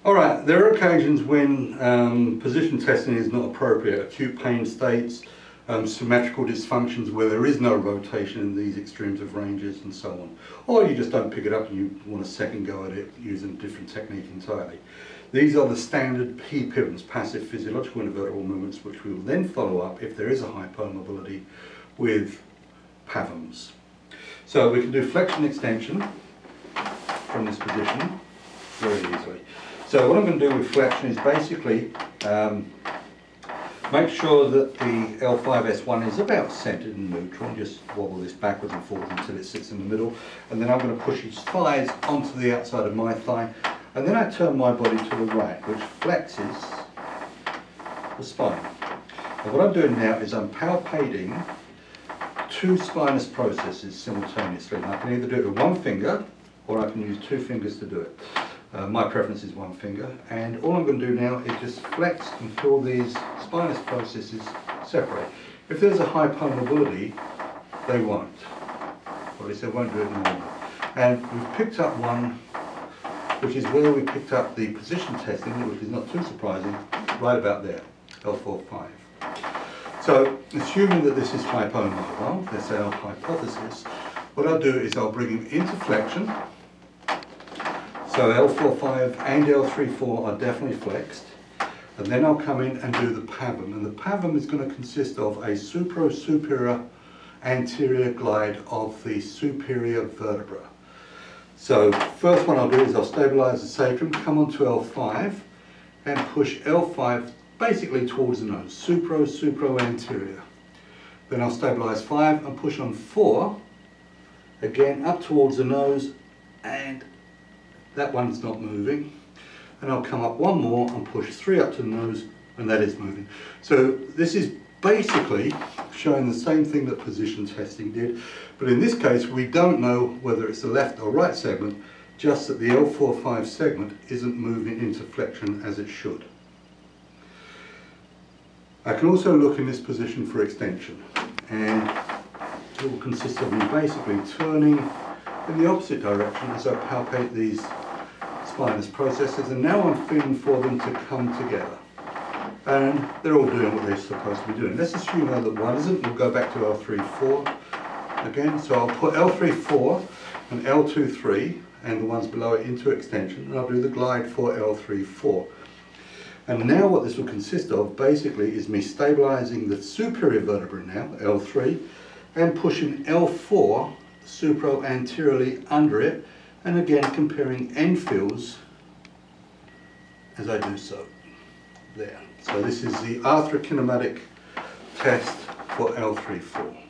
Alright, there are occasions when position testing is not appropriate. Acute pain states, symmetrical dysfunctions where there is no rotation in these extremes of ranges and so on. Or you just don't pick it up and you want a second go at it using a different technique entirely. These are the standard PPIVMs, passive physiological intervertebral movements, which we will then follow up if there is a hypermobility with PAIVMs. So we can do flexion extension from this position very easily. So what I'm going to do with flexion is basically make sure that the L5S1 is about centered and neutral. Just wobble this backwards and forwards until it sits in the middle, and then I'm going to push his thighs onto the outside of my thigh, and then I turn my body to the right, which flexes the spine. And what I'm doing now is I'm palpating two spinous processes simultaneously. And I can either do it with one finger or I can use two fingers to do it. My preference is one finger, and all I'm going to do now is just flex until these spinous processes separate. If there's a hypermobility, they won't, or at least they won't do it normally. And we've picked up one, which is where we picked up the position testing, which is not too surprising, right about there, L4-5. So, assuming that this is hypomobile, that's our hypothesis, what I'll do is I'll bring him into flexion. So L4-5 and L3-4 are definitely flexed, and then I'll come in and do the PAIVM, and the PAIVM is going to consist of a superior anterior glide of the superior vertebra. So first one I'll do is I'll stabilise the sacrum, come onto L5 and push L5 basically towards the nose, supro-anterior. Then I'll stabilise 5 and push on 4, again up towards the nose, and that one's not moving, and I'll come up one more and push 3 up to the nose, and that is moving. So this is basically showing the same thing that position testing did, but in this case we don't know whether it's the left or right segment, just that the L4-5 segment isn't moving into flexion as it should. I can also look in this position for extension, and it will consist of me basically turning in the opposite direction as I palpate these spinous processes, and now I'm feeling for them to come together. And they're all doing what they're supposed to be doing. Let's assume now that one isn't. We'll go back to L3-4 again. So I'll put L3-4 and L2-3 and the ones below it into extension, and I'll do the glide for L3-4. And now what this will consist of basically is me stabilizing the superior vertebra now, L3, and pushing L4 supro-anteriorly under it, and again comparing end feels as I do so. There. So this is the arthrokinematic test for L3-4.